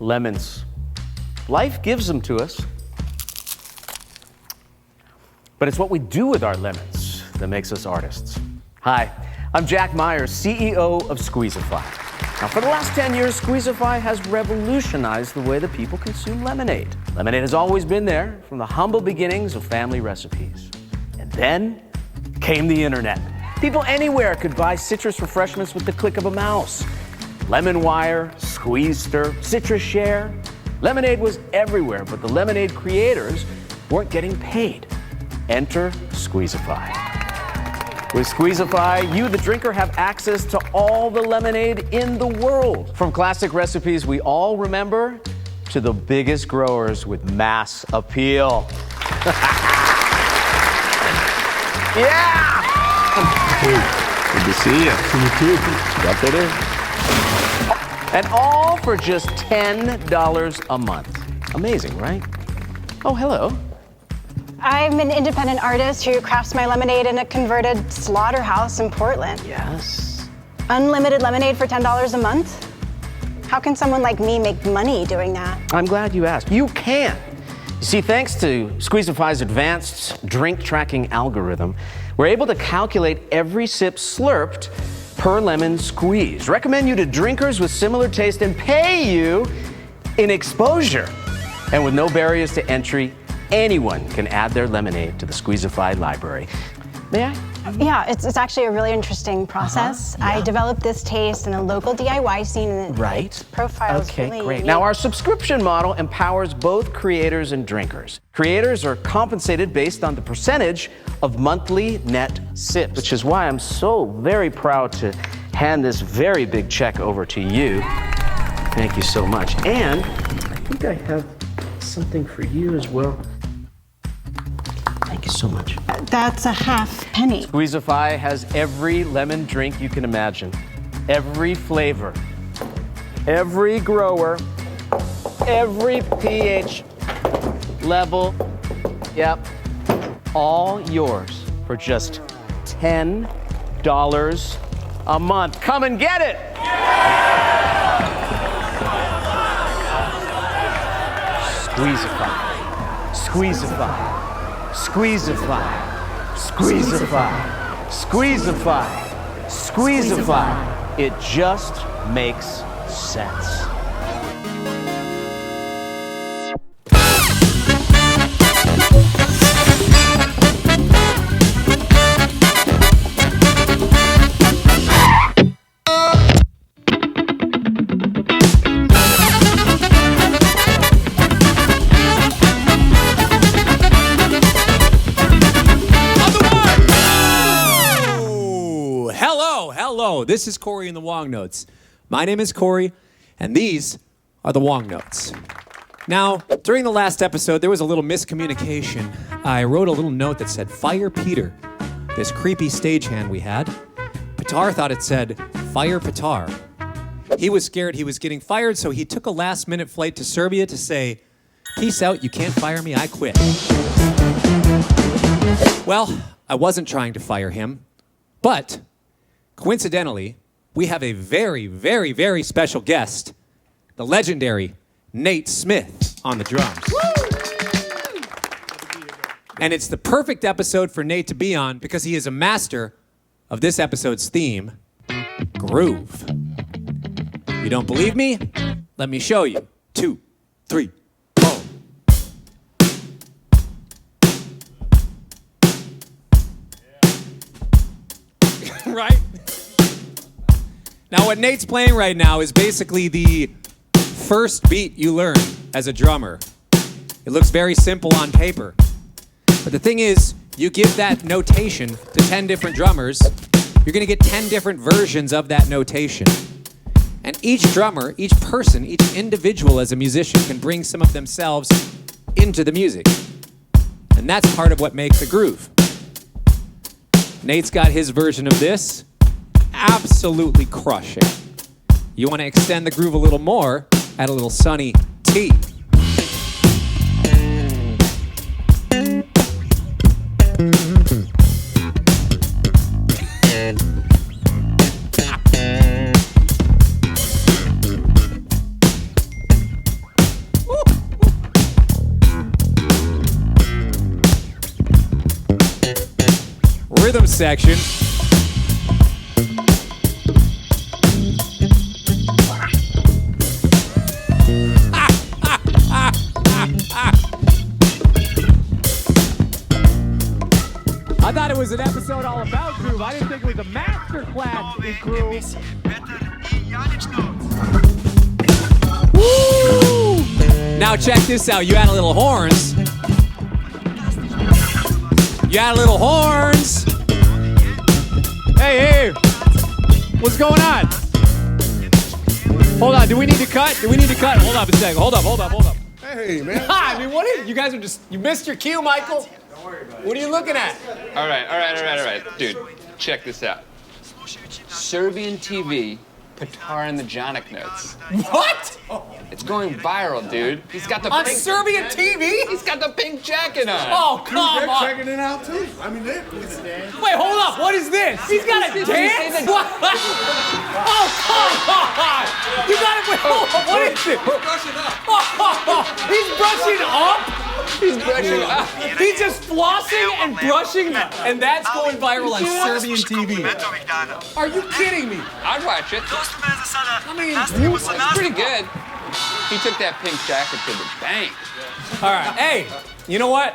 Lemons. Life gives them to us. But it's what we do with our lemons that makes us artists. Hi, I'm Jack Myers, CEO of Squeezify. Now, for the last 10 years, Squeezify has revolutionized the way that people consume lemonade. Lemonade has always been there from the humble beginnings of family recipes. And then came the internet. People anywhere could buy citrus refreshments with the click of a mouse. Lemon Wire, Squeezester, Citrus Share. Lemonade was everywhere, but the lemonade creators weren't getting paid. Enter Squeezify. With Squeezify, you, the drinker, have access to all the lemonade in the world. From classic recipes we all remember to the biggest growers with mass appeal. Yeah! Good to see you. You too. Yep, it is. And all for just $10 a month. Amazing, right? Oh, hello. I'm an independent artist who crafts my lemonade in a converted slaughterhouse in Portland. Yes. Unlimited lemonade for $10 a month? How can someone like me make money doing that? I'm glad you asked. You can. You see, thanks to Squeezify's advanced drink tracking algorithm, we're able to calculate every sip slurped per lemon squeeze, recommend you to drinkers with similar taste, and pay you in exposure. And with no barriers to entry, anyone can add their lemonade to the Squeezify library. May I? Yeah, it's actually a really interesting process. Yeah. I developed this taste in a local DIY scene, and its profile is really great. unique. Now, our subscription model empowers both creators and drinkers. Creators are compensated based on the percentage of monthly net sips, which is why I'm so very proud to hand this very big check over to you. Thank you so much. And I think I have something for you as well. Thank you so much. That's a half penny. Squeezify has every lemon drink you can imagine. Every flavor. Every grower. Every pH level. Yep. All yours for just $10 a month. Come and get it! Squeezify. Squeezify. Squeezify, Squeezify, Squeezify, Squeezify. It just makes sense. Hello, this is Cory in the Wong Notes. My name is Cory, and these are the Wong Notes. Now, during the last episode, there was a little miscommunication. I wrote a little note that said, "Fire Peter," this creepy stagehand we had. Petar thought it said, "Fire Petar." He was scared he was getting fired, so he took a last-minute flight to Serbia to say, "Peace out, you can't fire me, I quit." Well, I wasn't trying to fire him, but coincidentally, we have a very, very, very special guest, the legendary Nate Smith on the drums. And it's the perfect episode for Nate to be on because he is a master of this episode's theme, groove. You don't believe me? Let me show you. 2, 3, 4. Right? Now, what Nate's playing right now is basically the first beat you learn as a drummer. It looks very simple on paper. But the thing is, you give that notation to 10 different drummers, you're going to get 10 different versions of that notation. And each drummer, each person, each individual as a musician can bring some of themselves into the music. And that's part of what makes a groove. Nate's got his version of this. Absolutely crushing. You want to extend the groove a little more, add a little Sonny T. section. I thought it was an episode all about groove. I didn't think it was a master class in groove. Woo! Now check this out. You add a little horns. You add a little horns. Hey. What's going on? Hold on. Do we need to cut? Hold up a second. Hold up. Hey, man. I mean, what is? You guys are just. You missed your cue, Michael. Don't worry about it. What are you looking at? All right. Dude, check this out. Serbian TV, Petar and the Jonic notes. What? It's going viral, dude. He's got the On pink... Serbian TV? He's got the pink jacket on. Oh, come on. They're checking it out, too. I mean, Wait, hold up. What is this? He's got a dance? What? Oh, come on. You got it. Wait, hold up. What is it? He's brushing up. He's brushing up? He's brushing up. He's just flossing and brushing, and that's going viral on Serbian TV. Are you kidding me? I'd watch it. I mean, It's pretty good. He took that pink jacket to the bank. all right. Hey, you know what?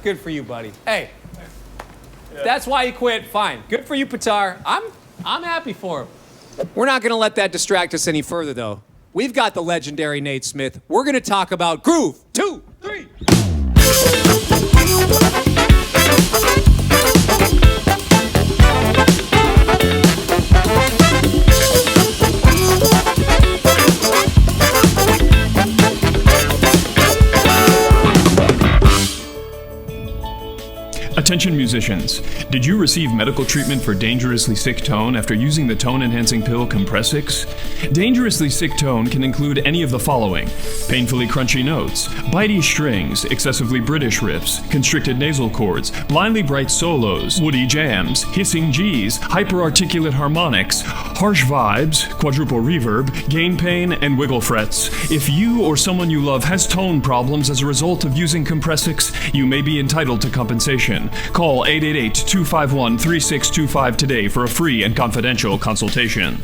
Good for you, buddy. Hey, if that's why you quit, fine. Good for you, Petar. I'm happy for him. We're not going to let that distract us any further, though. We've got the legendary Nate Smith. We're going to talk about groove. 2, 3. Attention musicians, did you receive medical treatment for dangerously sick tone after using the tone-enhancing pill Compressix? Dangerously sick tone can include any of the following: painfully crunchy notes, bitey strings, excessively British riffs, constricted nasal chords, blindly bright solos, woody jams, hissing Gs, hyperarticulate harmonics, harsh vibes, quadruple reverb, gain pain, and wiggle frets. If you or someone you love has tone problems as a result of using Compressix, you may be entitled to compensation. Call 888-251-3625 today for a free and confidential consultation.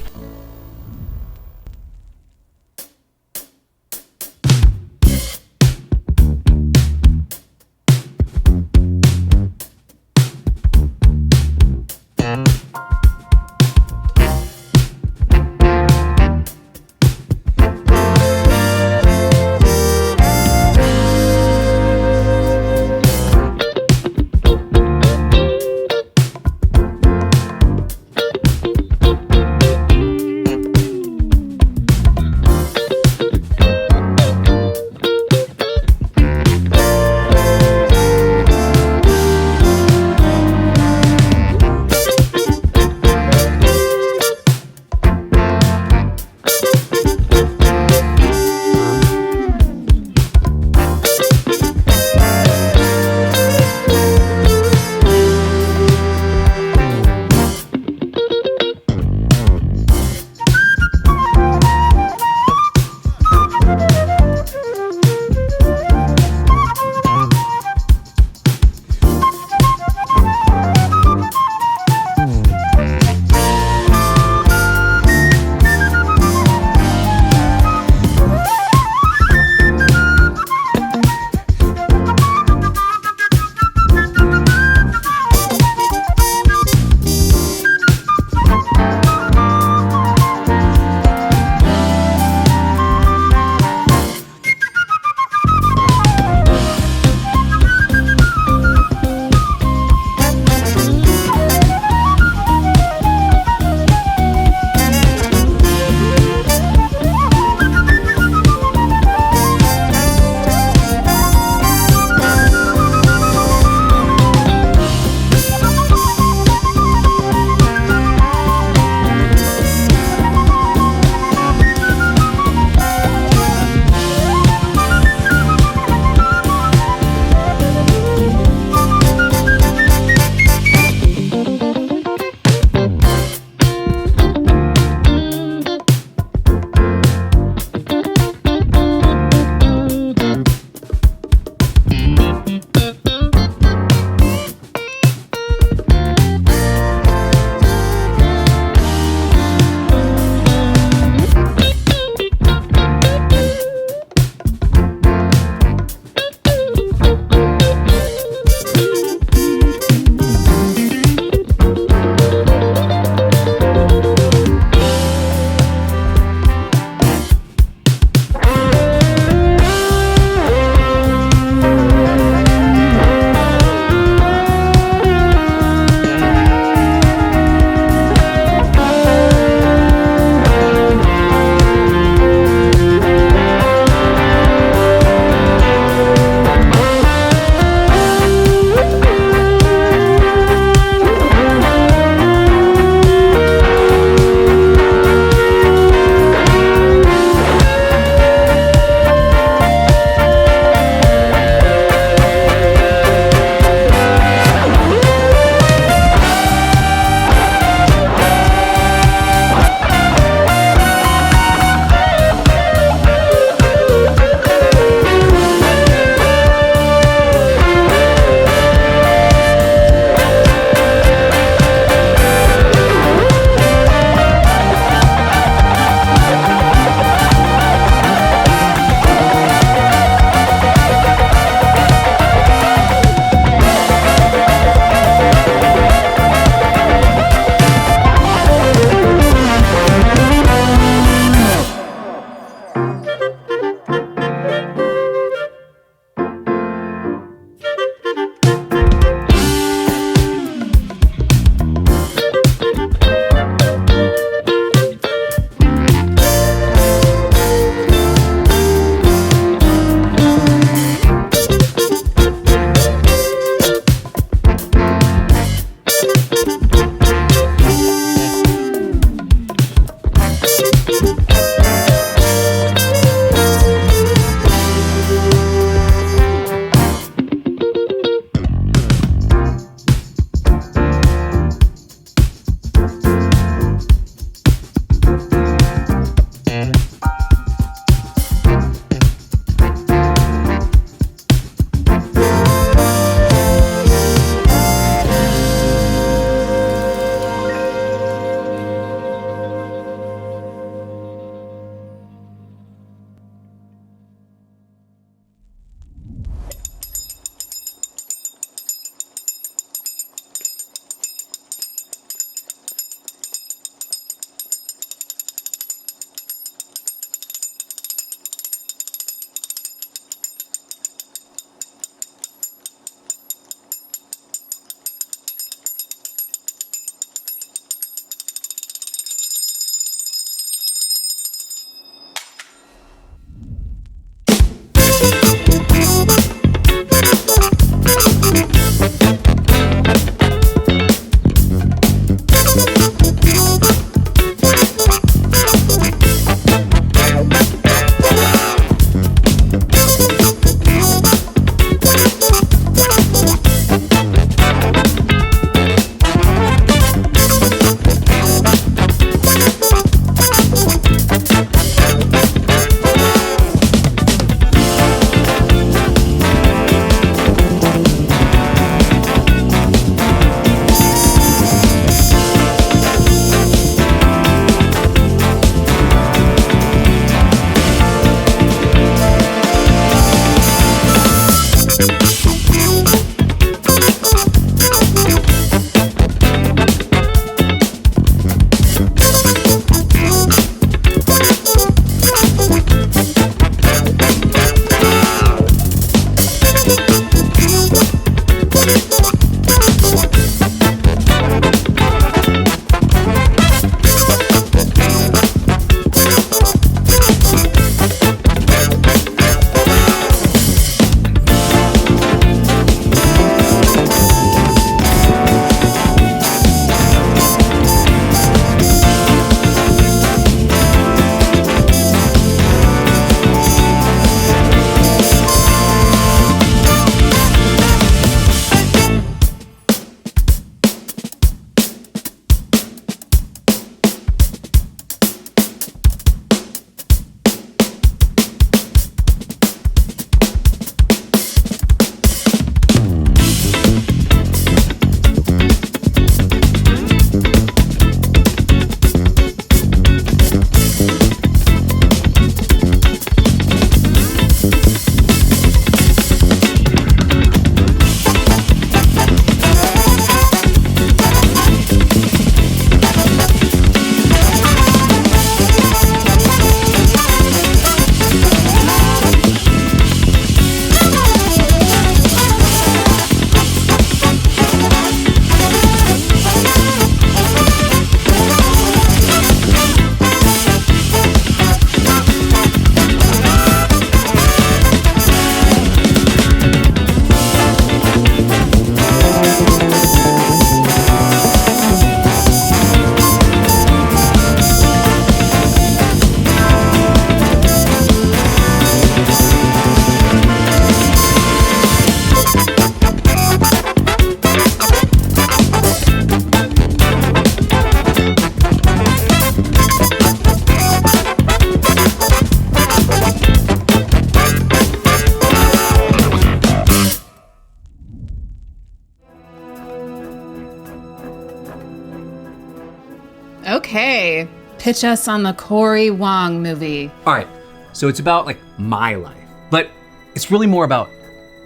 Okay, pitch us on the Cory Wong movie. All right, so it's about like my life, but it's really more about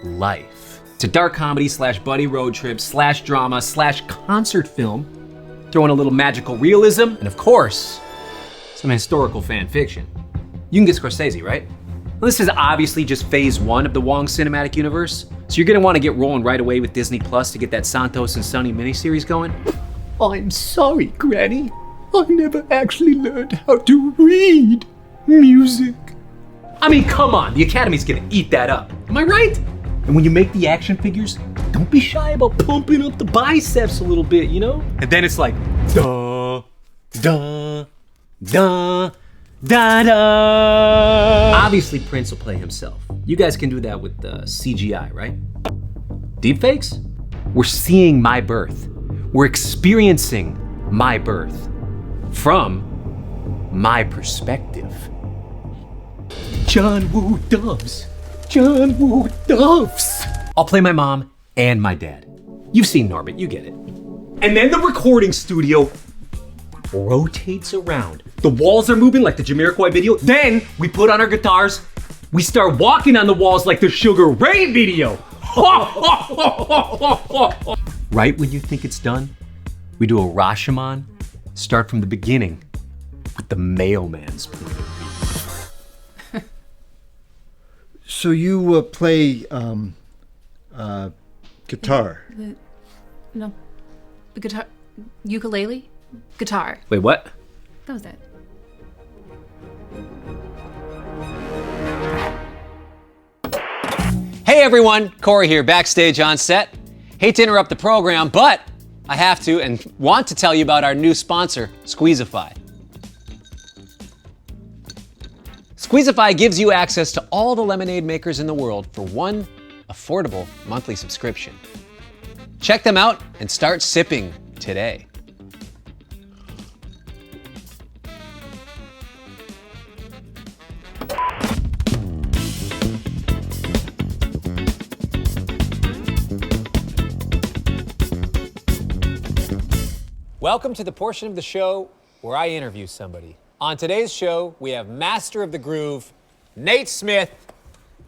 life. It's a dark comedy / buddy road trip / drama / concert film. Throw in a little magical realism, and of course, some historical fan fiction. You can get Scorsese, right? Well, this is obviously just phase 1 of the Wong cinematic universe, so you're gonna wanna get rolling right away with Disney Plus to get that Santos and Sonny miniseries going. I'm sorry, Granny. I never actually learned how to read music. I mean, come on, the Academy's gonna eat that up. Am I right? And when you make the action figures, don't be shy about pumping up the biceps a little bit, you know? And then it's like, da, da, da, da, da. Obviously, Prince will play himself. You guys can do that with CGI, right? Deepfakes? We're seeing my birth. We're experiencing my birth from my perspective. John Woo doves. John Woo doves. I'll play my mom and my dad. You've seen Norbit, you get it. And then the recording studio rotates around. The walls are moving like the Jamiroquai video. Then we put on our guitars. We start walking on the walls like the Sugar Ray video. Right when you think it's done, we do a Rashomon, start from the beginning with the mailman's point of view. So you play guitar? No, the guitar, ukulele, guitar. Wait, what? That was it. Hey everyone, Cory here, backstage on set. Hate to interrupt the program, but I have to and want to tell you about our new sponsor, Squeezify. Squeezify gives you access to all the lemonade makers in the world for one affordable monthly subscription. Check them out and start sipping today. Welcome to the portion of the show where I interview somebody. On today's show, we have Master of the Groove, Nate Smith.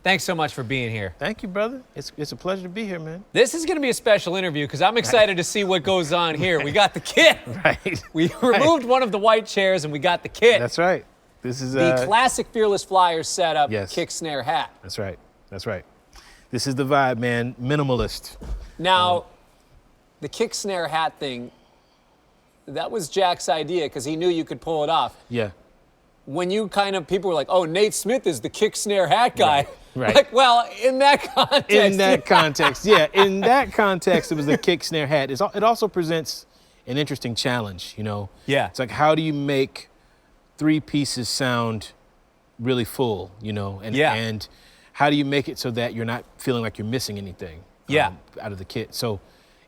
Thanks so much for being here. Thank you, brother. It's a pleasure to be here, man. This is going to be a special interview because I'm excited to see what goes on here. We got the kit. Right. We removed one of the white chairs and we got the kit. That's right. This is the classic Fearless Flyers setup, yes. kick, snare, hat. That's right. That's right. This is the vibe, man. Minimalist. Now, the kick, snare, hat thing, that was Jack's idea because he knew you could pull it off. Yeah. When you people were like, oh, Nate Smith is the kick, snare, hat guy. Right. Like, well, in that context. In that context, yeah. In that context, it was the kick, snare, hat. It also presents an interesting challenge, you know? Yeah. It's like, how do you make 3 pieces sound really full, you know? And how do you make it so that you're not feeling like you're missing anything out of the kit? So,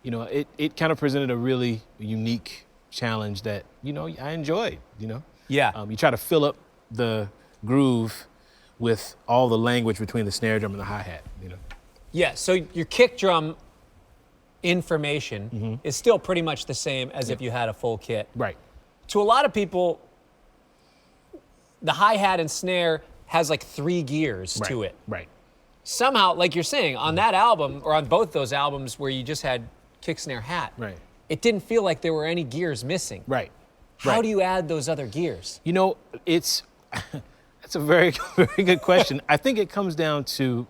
you know, it kind of presented a really unique challenge that, you know, I enjoyed, you know? Yeah. You try to fill up the groove with all the language between the snare drum and the hi-hat, you know? Yeah, so your kick drum information is still pretty much the same as if you had a full kit. Right. To a lot of people, the hi-hat and snare has like 3 gears to it. Right. Somehow, like you're saying, on that album, or on both those albums where you just had kick, snare, hat, Right. it didn't feel like there were any gears missing. Right. How do you add those other gears? You know, that's a very, very good question. I think it comes down to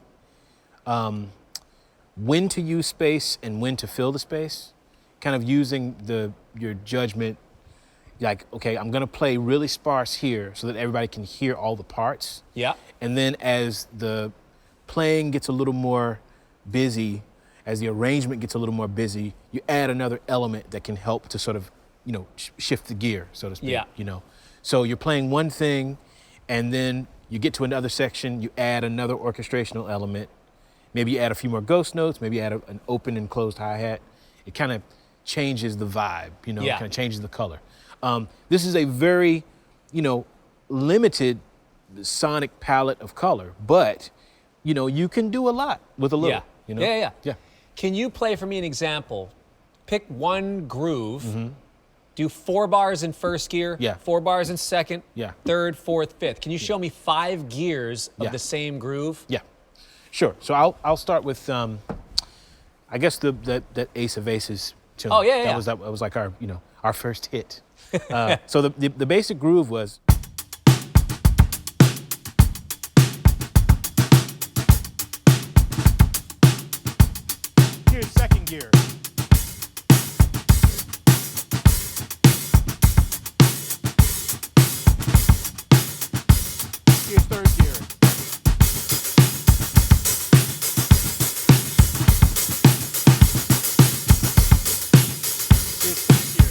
when to use space and when to fill the space. Kind of using your judgment, like, okay, I'm gonna play really sparse here so that everybody can hear all the parts. Yeah. And then as the playing gets a little more busy, as the arrangement gets a little more busy, you add another element that can help to sort of, you know, shift the gear, so to speak. Yeah. You know, so you're playing one thing, and then you get to another section, you add another orchestrational element. Maybe you add a few more ghost notes. Maybe you add an open and closed hi-hat. It kind of changes the vibe. You know, it kind of changes the color. This is a very, you know, limited sonic palette of color, but you know, you can do a lot with a little. Yeah. You know? Yeah. Can you play for me an example? Pick one groove do 4 bars in first gear, Yeah. 4 bars in second, Yeah. third, fourth, fifth. Can you show me 5 gears of Yeah. the same groove? Yeah, sure. So I'll start with I guess that Ace of Aces tune. Oh, yeah, yeah. That was like our first hit. So the basic groove was. Here's second gear. Here's third gear. Here's fifth gear.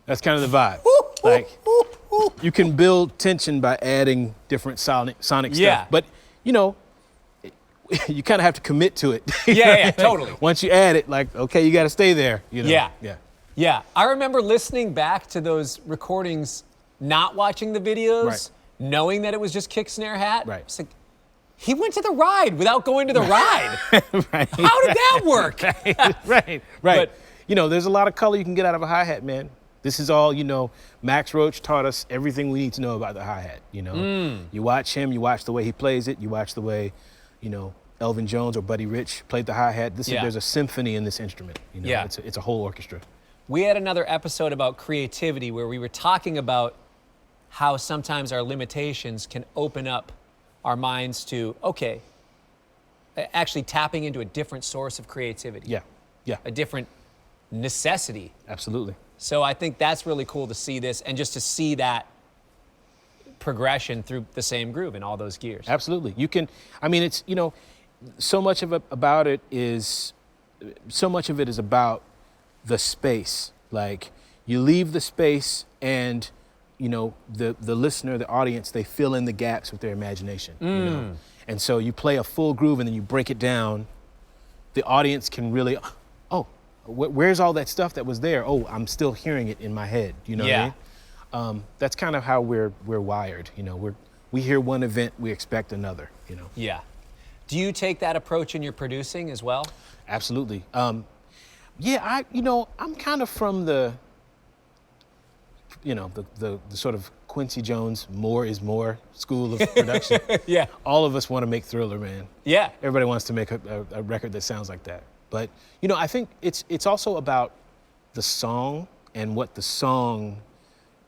That's kind of the vibe. Like, you can build tension by adding different sonic stuff. Yeah. But, you kind of have to commit to it. Yeah, totally. Once you add it, like, okay, you got to stay there. Yeah. Yeah. Yeah, I remember listening back to those recordings, not watching the videos, Right. knowing that it was just kick, snare, hat. Right. It's like, he went to the ride without going to the ride. Right. How did that work? Right. But- There's a lot of color you can get out of a hi-hat, man. This is all, Max Roach taught us everything we need to know about the hi-hat, You watch him, you watch the way he plays it, you watch the way, Elvin Jones or Buddy Rich played the hi-hat. There's a symphony in this instrument. Yeah. It's a whole orchestra. We had another episode about creativity where we were talking about how sometimes our limitations can open up our minds to, okay, actually tapping into a different source of creativity. Yeah. A different necessity. Absolutely. So I think that's really cool to see this and just to see that progression through the same groove in all those gears. Absolutely. You can, it's, so much of it is about the space. Like, you leave the space and, the listener, the audience, they fill in the gaps with their imagination. And so you play a full groove and then you break it down. The audience can really, where's all that stuff that was there? Oh, I'm still hearing it in my head. You know what I mean? That's kind of how we're wired. We hear one event, we expect another. Yeah. Do you take that approach in your producing as well? Absolutely. I'm kind of from the sort of Quincy Jones, more is more school of production. Yeah. All of us want to make Thriller, man. Yeah. Everybody wants to make a record that sounds like that. But, I think it's also about the song and what the song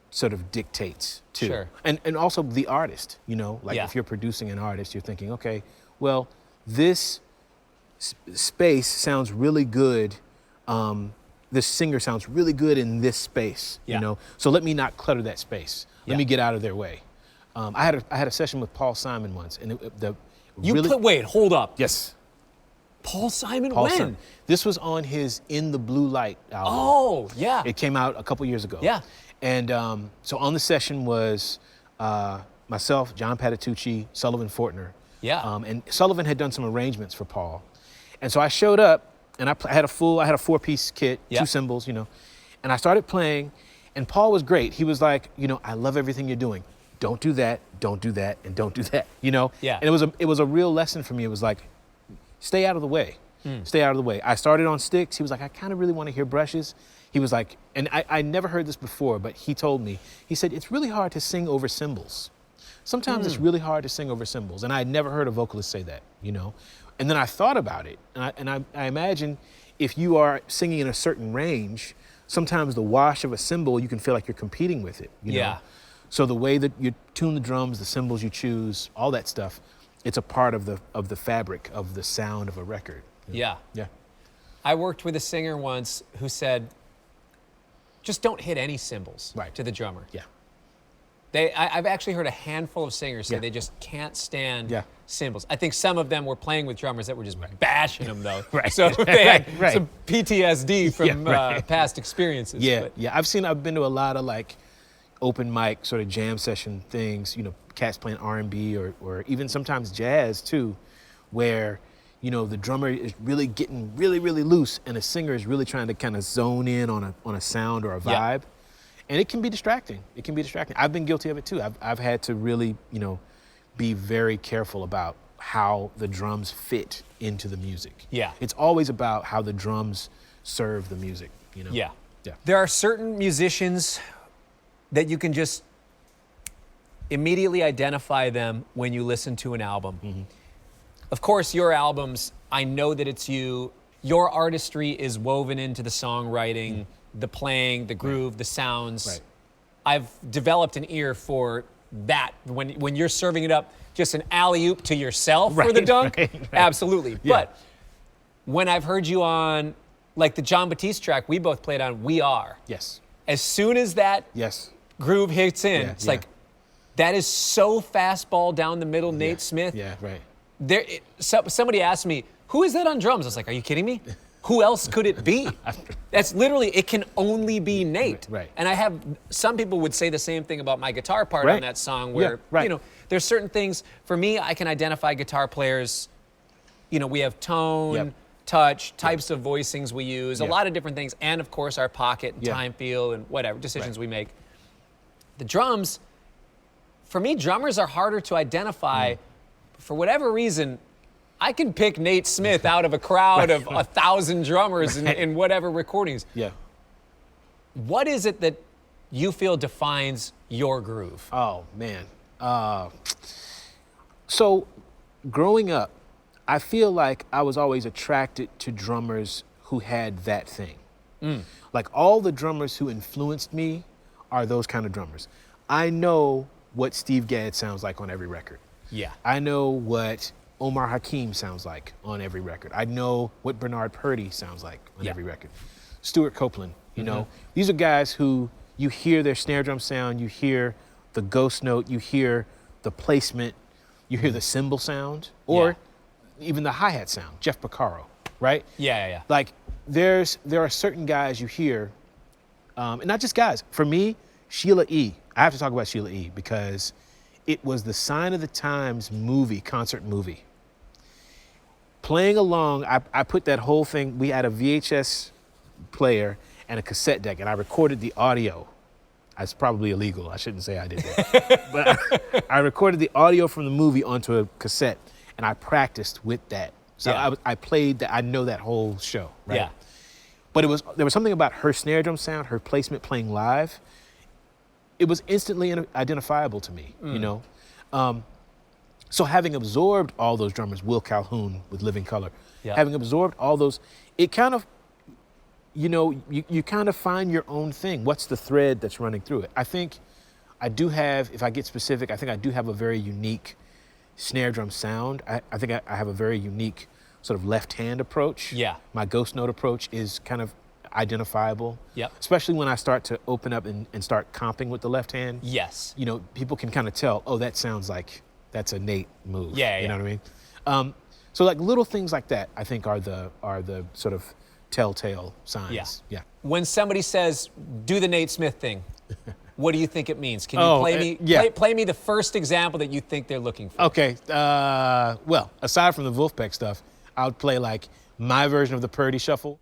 sort of dictates too. Sure. And also the artist, if you're producing an artist, you're thinking, okay, well, this space sounds really good. This singer sounds really good in this space, So let me not clutter that space. Let me get out of their way. I had a session with Paul Simon once, and Wait, hold up. Yes. Paul Simon, Paul when? Simon. This was on his In the Blue Light album. Oh, yeah. It came out a couple years ago. Yeah. And so on the session was myself, John Patitucci, Sullivan Fortner. Yeah. And Sullivan had done some arrangements for Paul. And so I showed up, and I had a 4-piece kit, 2 cymbals, and I started playing, and Paul was great. He was like, I love everything you're doing. Don't do that, don't do that, and don't do that, Yeah. And it was a real lesson for me. It was like, stay out of the way. Stay out of the way. I started on sticks. He was like, I kind of really want to hear brushes. He was like, and I never heard this before, but he told me, he said, it's really hard to sing over cymbals. Sometimes it's really hard to sing over cymbals. And I had never heard a vocalist say that, And then I thought about it, and I imagine if you are singing in a certain range, sometimes the wash of a cymbal, you can feel like you're competing with it, Yeah. So the way that you tune the drums, the cymbals you choose, all that stuff, it's a part of the fabric of the sound of a record. Yeah. Yeah. I worked with a singer once who said, just don't hit any cymbals to the drummer. Yeah. I've actually heard a handful of singers say they just can't stand cymbals. I think some of them were playing with drummers that were just bashing them, though. Right. So they had Right. some PTSD from past experiences. Yeah, but- yeah. I've been to a lot of like open mic sort of jam session things, cats playing R&B or even sometimes jazz too, where, the drummer is really getting really, really loose, and the singer is really trying to kind of zone in on a sound or a vibe. And it can be distracting. I've been guilty of it too. I've had to really, be very careful about how the drums fit into the music. Yeah. It's always about how the drums serve the music, Yeah. There are certain musicians that you can just immediately identify them when you listen to an album. Mm-hmm. Of course, your albums, I know that it's you. Your artistry is woven into the songwriting, the playing, the groove, the sounds. Right. I've developed an ear for that. When you're serving it up, just an alley-oop to yourself for the dunk, absolutely. Yeah. But when I've heard you on, like the John Batiste track we both played on, We Are. Yes. As soon as that groove hits in, it's like, that is so fastball down the middle, Nate Smith. Yeah, right. Somebody asked me, who is that on drums? I was like, are you kidding me? Who else could it be? That's literally, it can only be Nate. Right. And some people would say the same thing about my guitar part on that song where, there's certain things, for me, I can identify guitar players, we have tone, touch, types of voicings we use, a lot of different things, and of course our pocket and time feel and whatever decisions we make. The drums, for me, drummers are harder to identify. For whatever reason, I can pick Nate Smith out of a crowd of 1,000 drummers in whatever recordings. Yeah. What is it that you feel defines your groove? Oh, man. So growing up, I feel like I was always attracted to drummers who had that thing. Like all the drummers who influenced me are those kind of drummers. I know what Steve Gadd sounds like on every record. Yeah. I know what Omar Hakim sounds like on every record. I know what Bernard Purdie sounds like on every record. Stuart Copeland, These are guys who you hear their snare drum sound, you hear the ghost note, you hear the placement, you hear the cymbal sound, or even the hi-hat sound, Jeff Porcaro, right? Yeah. Like there are certain guys you hear, and not just guys. For me, Sheila E. I have to talk about Sheila E. because it was the Sign of the Times concert movie. Playing along, I put that whole thing, we had a VHS player and a cassette deck, and I recorded the audio. It's probably illegal, I shouldn't say I did that. But I recorded the audio from the movie onto a cassette, and I practiced with that. So I played that, I know that whole show, right? Yeah. But there was something about her snare drum sound, her placement playing live. It was instantly identifiable to me, So having absorbed all those drummers, Will Calhoun with Living Colour, having absorbed all those, it kind of, you kind of find your own thing. What's the thread that's running through it? I think I do have, if I get specific, I think I do have a very unique snare drum sound. I think I have a very unique sort of left-hand approach. Yeah. My ghost note approach is kind of identifiable. Yep. Especially when I start to open up and start comping with the left hand. Yes. People can kind of tell, oh, that sounds like that's a Nate move. Yeah. You know what I mean? So like little things like that, I think are the sort of telltale signs. Yeah. When somebody says, do the Nate Smith thing, what do you think it means? Can you play me the first example that you think they're looking for? Okay. Well, aside from the Wolfpack stuff, I would play like my version of the Purdie Shuffle.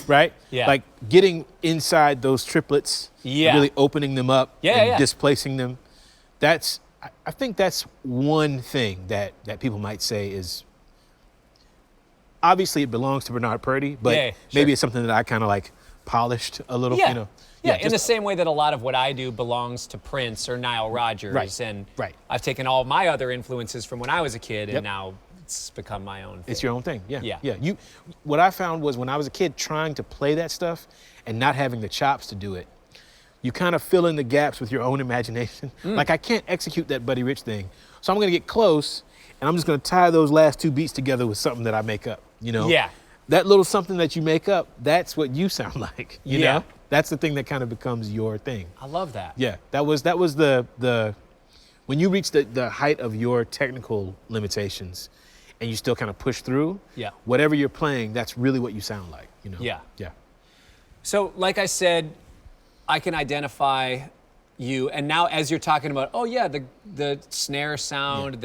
Right? Yeah. Like getting inside those triplets, really opening them up and displacing them. I think that's one thing that people might say is, obviously it belongs to Bernard Purdie, but maybe it's something that I kind of like polished a little, in the same way that a lot of what I do belongs to Prince or Nile Rodgers. And I've taken all my other influences from when I was a kid and now it's become my own thing. It's your own thing, yeah. What I found was when I was a kid trying to play that stuff and not having the chops to do it, you kind of fill in the gaps with your own imagination. Like I can't execute that Buddy Rich thing, so I'm gonna get close and I'm just gonna tie those last two beats together with something that I make up, Yeah. That little something that you make up, that's what you sound like, you know? That's the thing that kind of becomes your thing. I love that. Yeah, that was the when you reach the height of your technical limitations and you still kind of push through, Yeah. whatever you're playing, that's really what you sound like, you know? Yeah. Yeah. So, like I said, I can identify you, and now as you're talking about, oh yeah, the snare sound,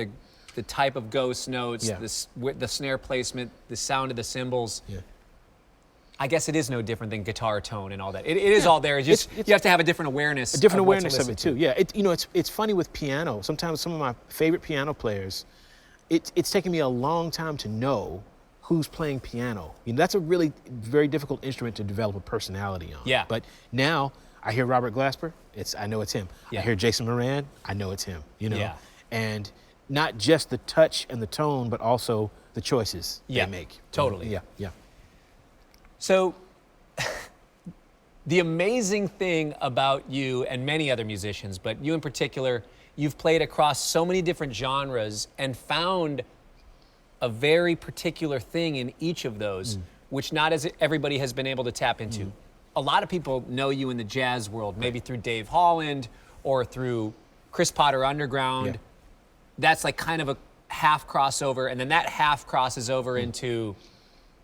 the type of ghost notes, the snare placement, the sound of the cymbals. Yeah. I guess it is no different than guitar tone and all that. It is all there. It's just you have to have a different awareness. A different of what to awareness of listen it to. too. Yeah. It's funny with piano. Sometimes some of my favorite piano players, it's taken me a long time to know who's playing piano. That's a really very difficult instrument to develop a personality on. Yeah. But now I hear Robert Glasper, I know it's him. Yeah. I hear Jason Moran, I know it's him. Yeah. And not just the touch and the tone, but also the choices they make. Totally. Yeah. So, the amazing thing about you and many other musicians, but you in particular, you've played across so many different genres and found a very particular thing in each of those, which not as everybody has been able to tap into. A lot of people know you in the jazz world, maybe through Dave Holland or through Chris Potter Underground. Yeah. That's like kind of a half crossover, and then that half crosses over into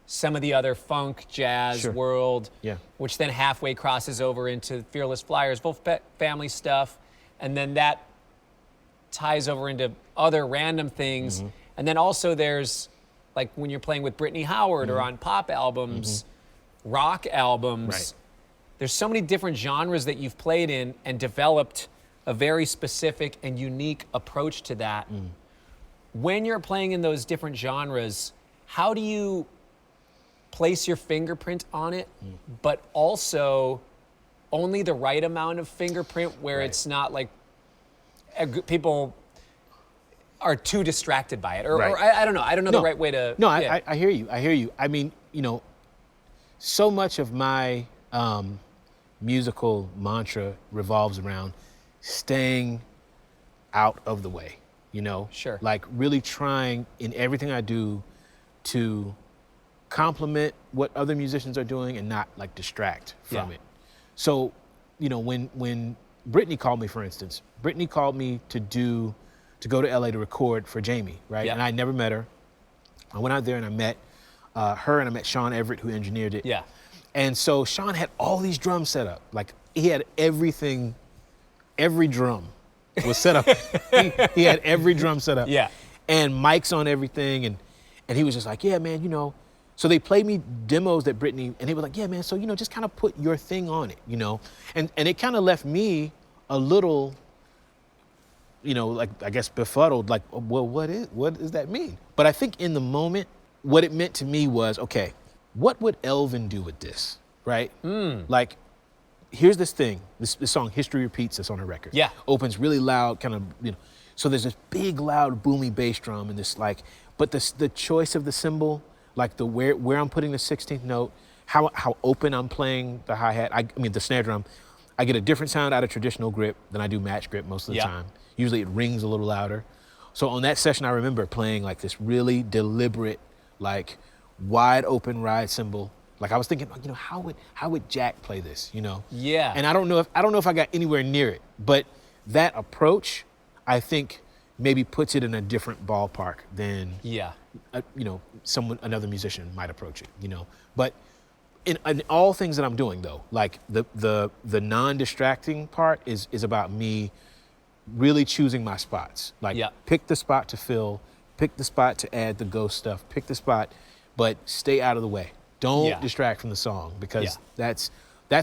some of the other funk jazz world, which then halfway crosses over into Fearless Flyers, Wolf Family stuff, and then that ties over into other random things. And then also there's, like when you're playing with Brittany Howard or on pop albums, rock albums, Right. There's so many different genres that you've played in and developed a very specific and unique approach to that. When you're playing in those different genres, how do you place your fingerprint on it, but also only the right amount of fingerprint where it's not like people are too distracted by it, or I don't know. I don't know the right way to. No, I hear you. I hear you. I mean, so much of my musical mantra revolves around staying out of the way. Sure. Like really trying in everything I do to complement what other musicians are doing and not like distract from it. So, when Brittany called me, for instance, Brittany called me to go to LA to record for Jamie, right? Yeah. And I never met her. I went out there and I met her, and I met Sean Everett, who engineered it. Yeah. And so Sean had all these drums set up. Like he had everything, every drum was set up. he had every drum set up. Yeah. And mics on everything. And he was just like, yeah, man, So they played me demos that Brittany, and he was like, yeah, man, so, just kind of put your thing on it, And it kind of left me a little, like, I guess befuddled, like, well, what does that mean? But I think in the moment, what it meant to me was, okay, what would Elvin do with this, right? Like, here's this thing, this song, History Repeats, that's on her record. Yeah. Opens really loud, kind of, So there's this big, loud, boomy bass drum, and this, like, but the choice of the cymbal, like where I'm putting the 16th note, how open I'm playing the hi-hat, I mean the snare drum, I get a different sound out of traditional grip than I do match grip most of the time. Usually it rings a little louder. So on that session, I remember playing like this really deliberate, like wide open ride cymbal. Like I was thinking, how would Jack play this, Yeah. And I don't know if I got anywhere near it, but that approach, I think, maybe puts it in a different ballpark than another musician might approach it, But in all things that I'm doing though, like the non-distracting part is about me really choosing my spots. Like pick the spot to fill, pick the spot to add the ghost stuff, pick the spot, but stay out of the way. Don't distract from the song, because that's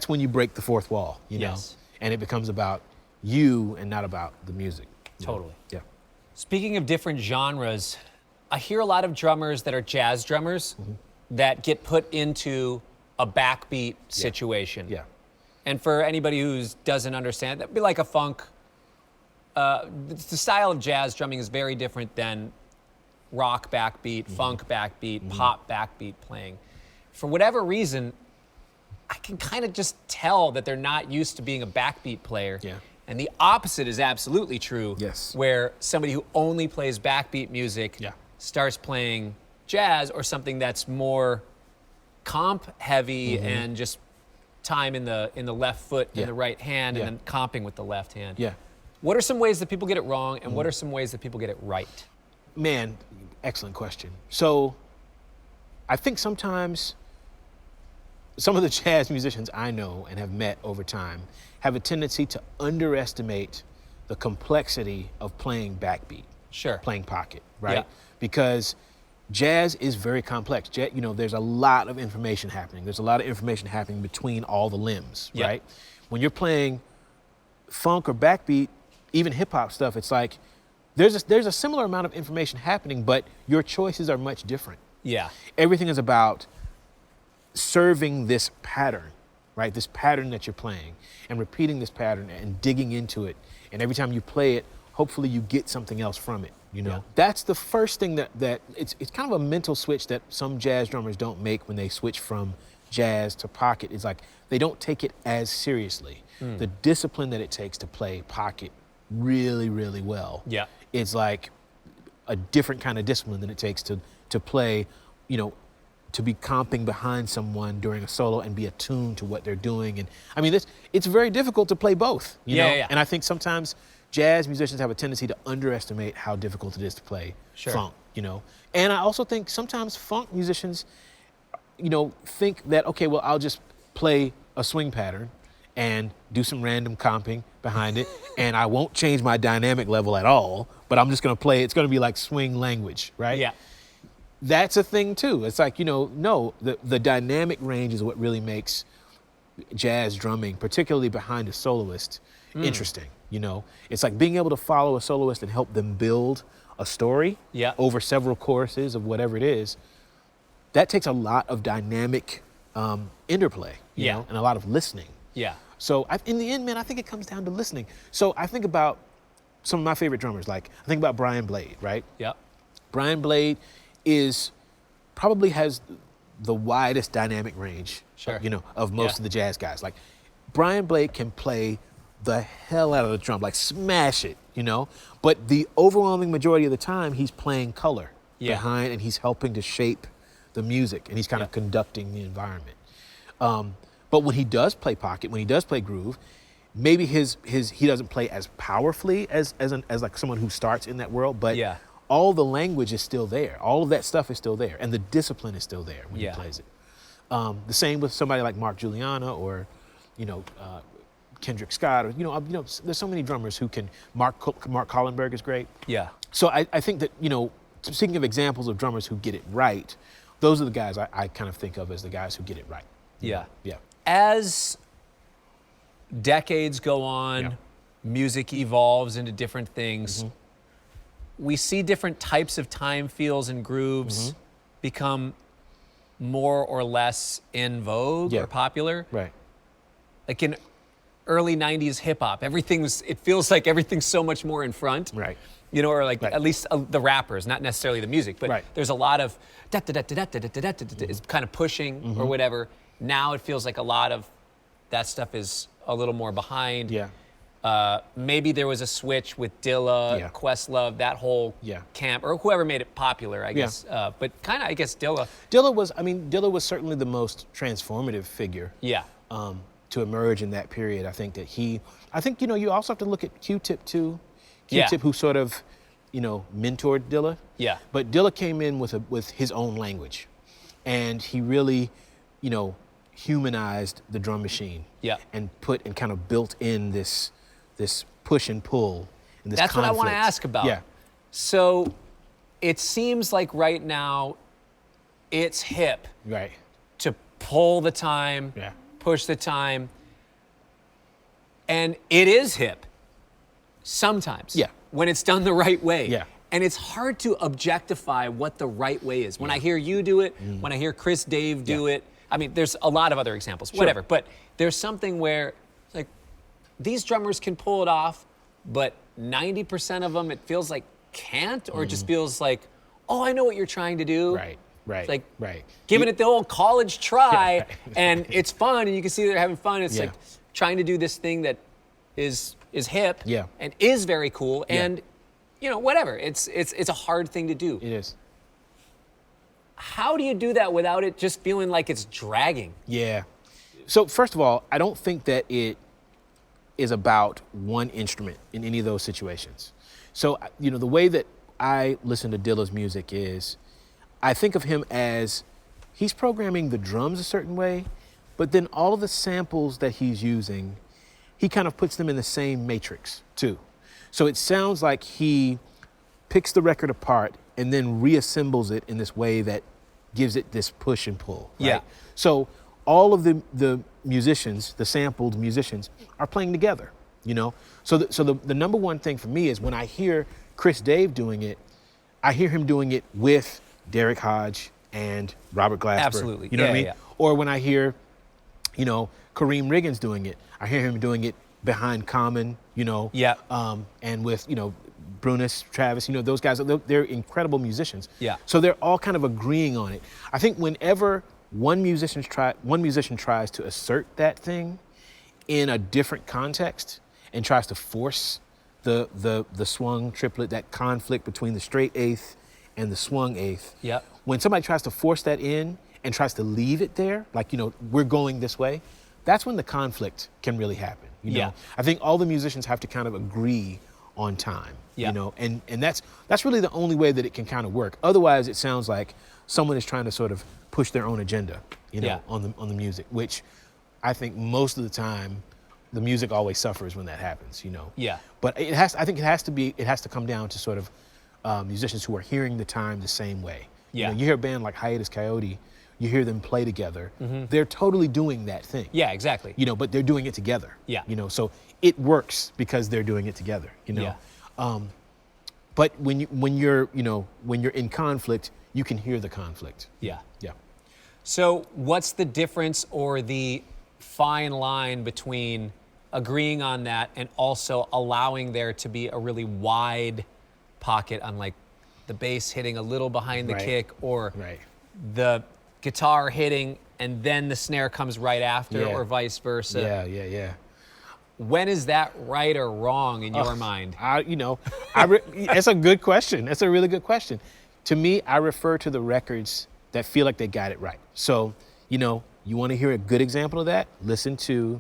when you break the fourth wall, and it becomes about you and not about the music. Totally. Yeah. Speaking of different genres, I hear a lot of drummers that are jazz drummers that get put into a backbeat situation. Yeah. And for anybody who doesn't understand, that'd be like a funk. The style of jazz drumming is very different than rock backbeat, funk backbeat, pop backbeat playing. For whatever reason, I can kind of just tell that they're not used to being a backbeat player. Yeah. And the opposite is absolutely true. Yes. Where somebody who only plays backbeat music starts playing jazz or something that's more comp heavy and just time in the left foot and the right hand and then comping with the left hand. Yeah. What are some ways that people get it wrong, and what are some ways that people get it right? Man, excellent question. So I think sometimes some of the jazz musicians I know and have met over time have a tendency to underestimate the complexity of playing backbeat. Sure. Playing pocket, right? Yeah. Because jazz is very complex. There's a lot of information happening. There's a lot of information happening between all the limbs, Yeah. right? When you're playing funk or backbeat, even hip hop stuff, it's like there's a similar amount of information happening, but your choices are much different. Yeah. Everything is about serving this pattern, right? This pattern that you're playing and repeating this pattern and digging into it. And every time you play it, hopefully you get something else from it, Yeah. That's the first thing that it's kind of a mental switch that some jazz drummers don't make when they switch from jazz to pocket. It's like they don't take it as seriously. The discipline that it takes to play pocket really, really well. Yeah. It's like a different kind of discipline than it takes to play, to be comping behind someone during a solo and be attuned to what they're doing. And I mean, it's very difficult to play both, you know? Yeah. And I think sometimes jazz musicians have a tendency to underestimate how difficult it is to play funk, And I also think sometimes funk musicians, think that, okay, well, I'll just play a swing pattern and do some random comping behind it, and I won't change my dynamic level at all, but I'm just gonna play, it's gonna be like swing language, right? Yeah. That's a thing too. It's like, no, the dynamic range is what really makes jazz drumming, particularly behind a soloist, interesting, It's like being able to follow a soloist and help them build a story over several choruses of whatever it is. That takes a lot of dynamic interplay, and a lot of listening. Yeah. So in the end, man, I think it comes down to listening. So I think about some of my favorite drummers, like I think about Brian Blade, right? Yeah. Brian Blade probably has the widest dynamic range, of most of the jazz guys. Like Brian Blade can play the hell out of the drum, like smash it, But the overwhelming majority of the time, he's playing color behind, and he's helping to shape the music, and he's kind of conducting the environment. But when he does play pocket, when he does play groove, maybe he doesn't play as powerfully as like someone who starts in that world, but all the language is still there. All of that stuff is still there, and the discipline is still there when he plays it. The same with somebody like Mark Juliana or, Kendrick Scott, or there's so many drummers who can. Mark Collenberg is great. Yeah. So I think that speaking of examples of drummers who get it right, those are the guys I kind of think of as the guys who get it right. Yeah. Yeah. As decades go on, music evolves into different things. We see different types of time feels and grooves become more or less in vogue or popular. Right. Like in early 90s hip hop, it feels like everything's so much more in front. Right. Or like at least the rappers, not necessarily the music, but there's a lot of it's kind of pushing or whatever. Now it feels like a lot of that stuff is a little more behind. Yeah. Maybe there was a switch with Dilla, Questlove, that whole camp, or whoever made it popular, I guess. But kind of, I guess, Dilla. Dilla was certainly the most transformative figure. Yeah. To emerge in that period. I think you also have to look at Q-Tip too. Q-Tip, who sort of, mentored Dilla. Yeah. But Dilla came in with his own language, and he really, humanized the drum machine. Yeah. And kind of built in this push and pull and this That's conflict. what I want to ask about. Yeah. So it seems like right now it's hip to pull the time, push the time, and it is hip sometimes when it's done the right way. Yeah. And it's hard to objectify what the right way is. When I hear you do it, when I hear Chris Dave do it, I mean, there's a lot of other examples, whatever, but there's something where like these drummers can pull it off, but 90% of them, it feels like can't, or it just feels like, oh, I know what you're trying to do. Right. It's like giving it the old college try, and it's fun, and you can see they're having fun. It's like trying to do this thing that is hip and is very cool, and whatever. It's a hard thing to do. It is. How do you do that without it just feeling like it's dragging? Yeah. So first of all, I don't think that it is about one instrument in any of those situations. So the way that I listen to Dilla's music is, I think of him as he's programming the drums a certain way, but then all of the samples that he's using, he kind of puts them in the same matrix too. So it sounds like he picks the record apart and then reassembles it in this way that gives it this push and pull. Right? Yeah. So all of the musicians, the sampled musicians, are playing together, you know? So the number one thing for me is when I hear Chris Dave doing it, I hear him doing it with Derek Hodge and Robert Glasper. Absolutely. You know what I mean? Yeah. Or when I hear, you know, Kareem Riggins doing it, I hear him doing it behind Common, you know, Yeah. and with, you know, Brunis, Travis, you know, those guys, they're incredible musicians. Yeah. So they're all kind of agreeing on it. I think whenever one musician tries to assert that thing in a different context and tries to force the swung triplet, that conflict between the straight eighth and the swung eighth. Yeah. When somebody tries to force that in and tries to leave it there, like, you know, we're going this way, that's when the conflict can really happen. You know? Yeah. I think all the musicians have to kind of agree on time. Yeah. You know, and that's really the only way that it can kind of work. Otherwise, it sounds like someone is trying to sort of push their own agenda, you know, Yeah. on the music, which I think most of the time the music always suffers when that happens, you know. Yeah. But I think it has to come down to sort of musicians who are hearing the time the same way. Yeah. You know, you hear a band like Hiatus Coyote, you hear them play together. They're totally doing that thing. Yeah, exactly. You know, but they're doing it together. Yeah. You know, so it works because they're doing it together, you know. Yeah. But when you're in conflict, you can hear the conflict. Yeah. Yeah. So what's the difference or the fine line between agreeing on that and also allowing there to be a really wide pocket on, like, the bass hitting a little behind the Right. kick, or Right. the guitar hitting and then the snare comes right after, Yeah. or vice versa? Yeah. When is that right or wrong in your mind? It's a good question. That's a really good question. To me, I refer to the records that feel like they got it right. So, you know, you want to hear a good example of that? Listen to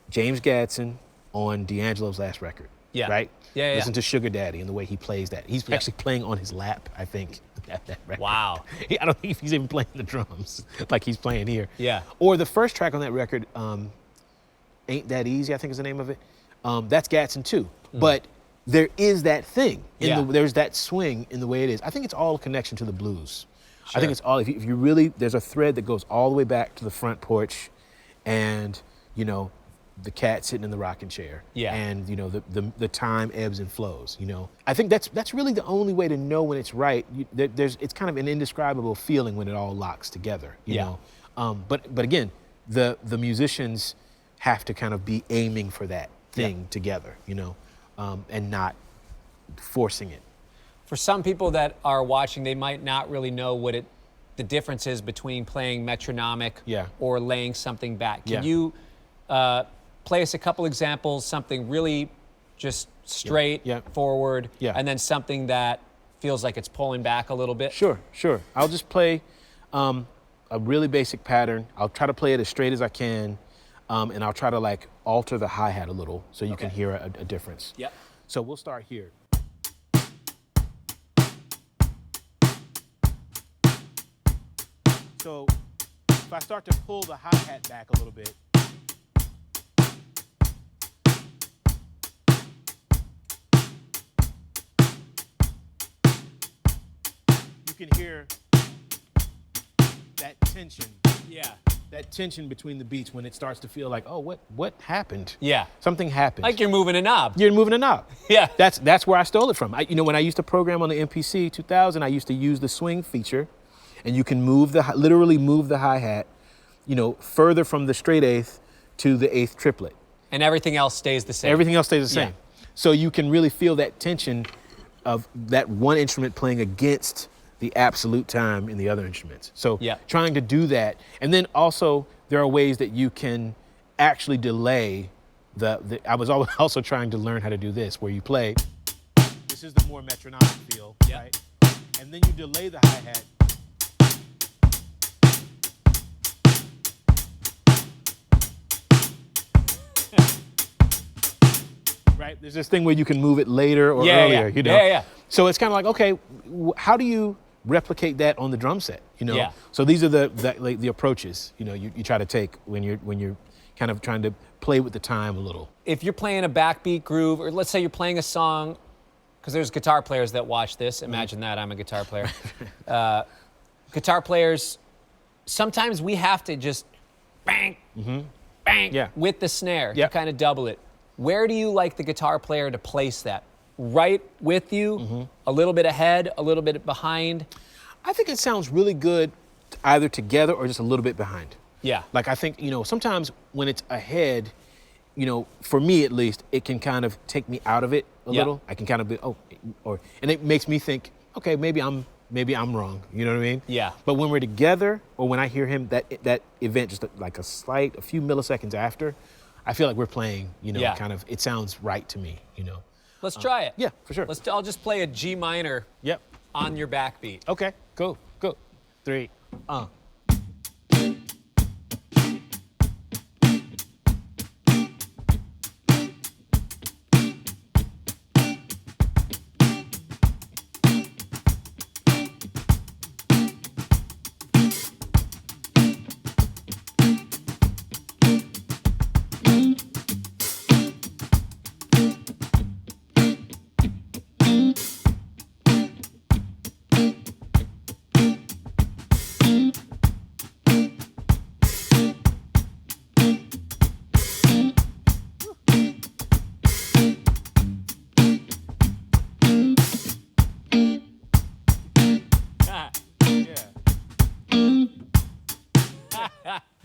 James Gadson on D'Angelo's last record. Yeah. Right? Yeah. Listen to Sugar Daddy and the way he plays that. He's actually playing on his lap, I think, at that record. Wow. I don't think he's even playing the drums like he's playing here. Yeah. Or the first track on that record, Ain't That Easy, I think is the name of it. That's Gadson too. But there is that thing. There's that swing in the way it is. I think it's all a connection to the blues. I think it's all, if you really, there's a thread that goes all the way back to the front porch and, you know, the cat sitting in the rocking chair. Yeah. And, you know, the time ebbs and flows, you know. I think that's really the only way to know when it's right. It's kind of an indescribable feeling when it all locks together, you know. But again, the musicians have to kind of be aiming for that thing together, you know, and not forcing it. For some people that are watching, they might not really know what the difference is between playing metronomic or laying something back. Can you play us a couple examples, something really just straight forward, and then something that feels like it's pulling back a little bit? Sure. I'll just play a really basic pattern. I'll try to play it as straight as I can, and I'll try to, like, alter the hi-hat a little so you can hear a difference. Yep. So we'll start here. So if I start to pull the hi-hat back a little bit, you can hear that tension. Yeah. That tension between the beats when it starts to feel like, oh, what happened? Yeah. Something happened. Like you're moving a knob. You're moving a knob. Yeah. That's where I stole it from. When I used to program on the MPC 2000, I used to use the swing feature, and you can literally move the hi-hat, you know, further from the straight eighth to the eighth triplet. And everything else stays the same. Everything else stays the same. Yeah. So you can really feel that tension of that one instrument playing against the absolute time in the other instruments. So trying to do that. And then also there are ways that you can actually delay I was also trying to learn how to do this, where you play, this is the more metronomic feel, right? And then you delay the hi-hat. right? There's this thing where you can move it later or Yeah, earlier, yeah. you know? Yeah. So it's kind of like, okay, how do you replicate that on the drum set, you know? Yeah. So these are the approaches, you know, you try to take when you're kind of trying to play with the time a little. If you're playing a backbeat groove, or let's say you're playing a song, because there's guitar players that watch this. Imagine that, I'm a guitar player. Guitar players, sometimes we have to just bang, bang with the snare to kind of double it. Where do you like the guitar player to place that? Right with you, a little bit ahead, a little bit behind? I think it sounds really good either together or just a little bit behind. Yeah. Like I think, you know, sometimes when it's ahead, you know, for me at least, it can kind of take me out of it a little. I can kind of be, and it makes me think, okay, maybe I'm wrong. You know what I mean? Yeah. But when we're together, or when I hear him, that event just like a few milliseconds after, I feel like we're playing, you know, kind of, it sounds right to me, you know. Let's try it. Yeah, for sure. I'll just play a G minor on your backbeat. Okay, go. 3,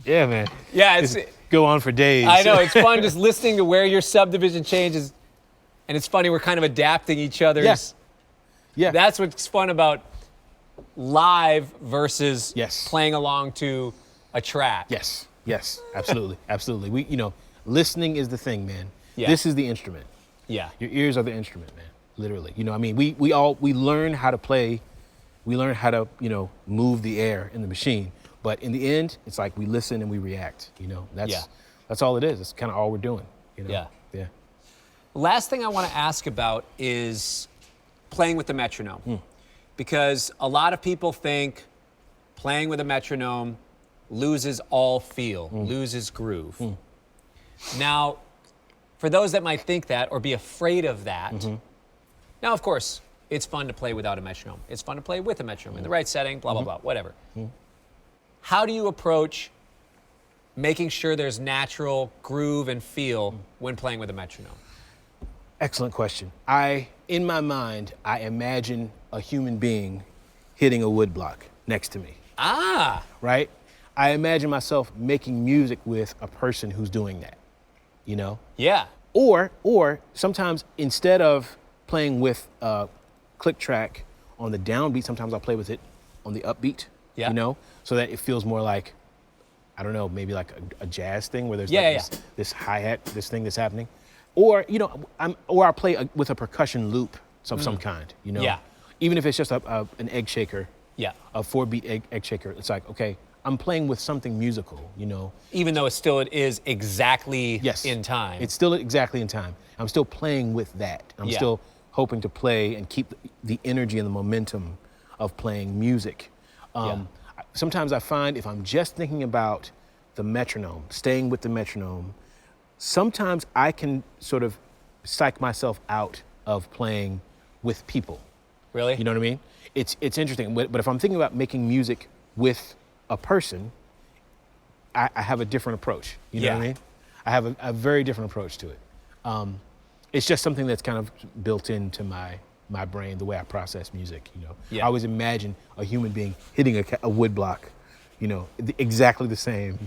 Yeah, man. Yeah, it's go on for days. I know, it's fun just listening to where your subdivision changes. And it's funny, we're kind of adapting each other's. Yeah. That's what's fun about live versus playing along to a track. Yes, absolutely, absolutely. We, you know, listening is the thing, man. Yeah. This is the instrument. Yeah. Your ears are the instrument, man. Literally. You know, I mean, we learn how to play, we learn how to, you know, move the air in the machine. But in the end, it's like we listen and we react, you know. That's all it is. That's kind of all we're doing, you know. Yeah. Last thing I want to ask about is playing with the metronome. Because a lot of people think playing with a metronome loses all feel, loses groove. Now, for those that might think that or be afraid of that, now, of course, it's fun to play without a metronome. It's fun to play with a metronome in the right setting, blah, blah, blah, whatever. How do you approach making sure there's natural groove and feel when playing with a metronome? Excellent question. In my mind, I imagine a human being hitting a wood block next to me. Right? I imagine myself making music with a person who's doing that, you know? Yeah. Or sometimes instead of playing with a click track on the downbeat, sometimes I'll play with it on the upbeat, you know? So that it feels more like, I don't know, maybe like a jazz thing where there's this hi-hat, this thing that's happening. Or, you know, I'll play with a percussion loop of some kind, you know? Yeah. Even if it's just an egg shaker, a 4-beat egg shaker, it's like, okay, I'm playing with something musical, you know? Even though it is exactly in time. It's still exactly in time. I'm still playing with that. I'm still hoping to play and keep the energy and the momentum of playing music. Sometimes I find if I'm just thinking about the metronome, staying with the metronome, sometimes I can sort of psych myself out of playing with people. Really? You know what I mean? It's interesting, but if I'm thinking about making music with a person, I have a different approach. You know what I mean? I have a very different approach to it. It's just something that's kind of built into my brain, the way I process music, you know. I always imagine a human being hitting a wood block, you know, exactly the same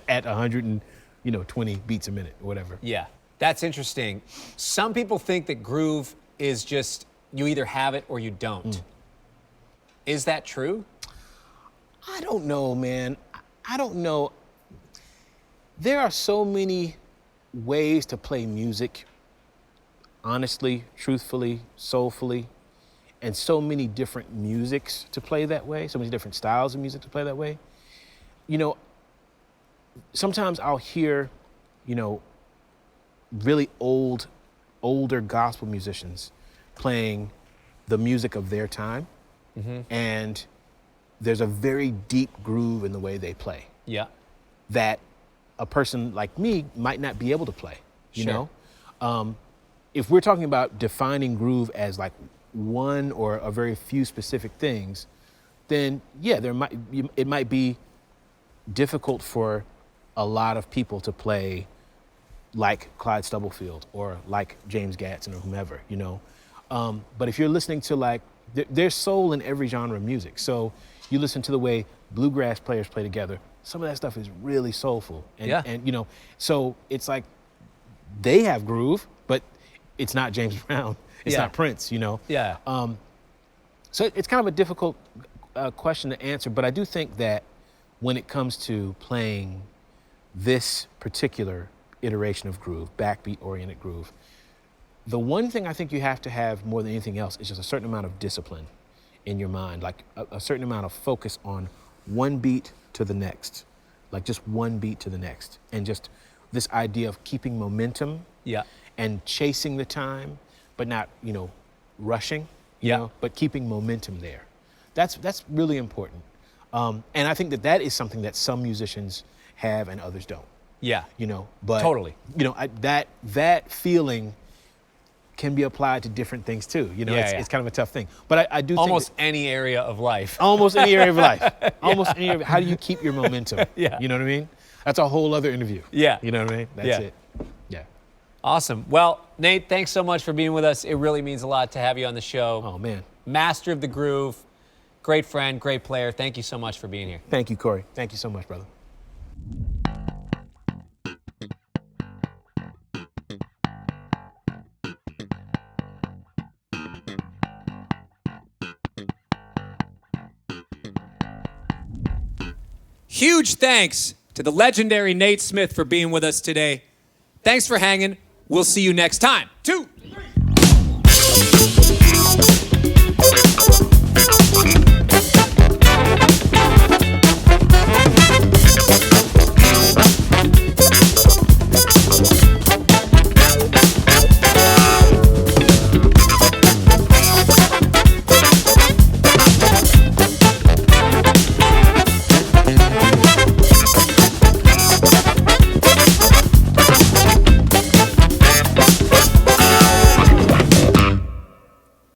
at 120 beats a minute or whatever. Yeah, that's interesting. Some people think that groove is just, you either have it or you don't. Is that true? I don't know, man. I don't know. There are so many ways to play music, honestly, truthfully, soulfully, and so many different musics to play that way, so many different styles of music to play that way. You know, sometimes I'll hear, you know, really old older gospel musicians playing the music of their time, and there's a very deep groove in the way they play. Yeah. That a person like me might not be able to play, you Sure. know? If we're talking about defining groove as like one or a very few specific things, then yeah, it might be difficult for a lot of people to play like Clyde Stubblefield or like James Gatson or whomever, you know? But if you're listening to like, there's soul in every genre of music. So you listen to the way bluegrass players play together, some of that stuff is really soulful. And, and you know, so it's like they have groove, but it's not James Brown. It's not Prince, you know? Yeah. So it's kind of a difficult question to answer, but I do think that when it comes to playing this particular iteration of groove, backbeat-oriented groove, the one thing I think you have to have more than anything else is just a certain amount of discipline in your mind, like a certain amount of focus on one beat to the next, like just one beat to the next, and just this idea of keeping momentum and chasing the time, but not, you know, rushing, you know, but keeping momentum there. That's really important. And I think that is something that some musicians have and others don't. Yeah. You know, but totally. You know, that feeling can be applied to different things too. You know, it's kind of a tough thing. But I do think almost any area of life. Almost any area of life. Almost any area. How do you keep your momentum? You know what I mean? That's a whole other interview. Yeah. You know what I mean? That's it. Yeah. Awesome. Well, Nate, thanks so much for being with us. It really means a lot to have you on the show. Oh, man. Master of the groove, great friend, great player. Thank you so much for being here. Thank you, Cory. Thank you so much, brother. Huge thanks to the legendary Nate Smith for being with us today. Thanks for hanging. We'll see you next time. 2, 3.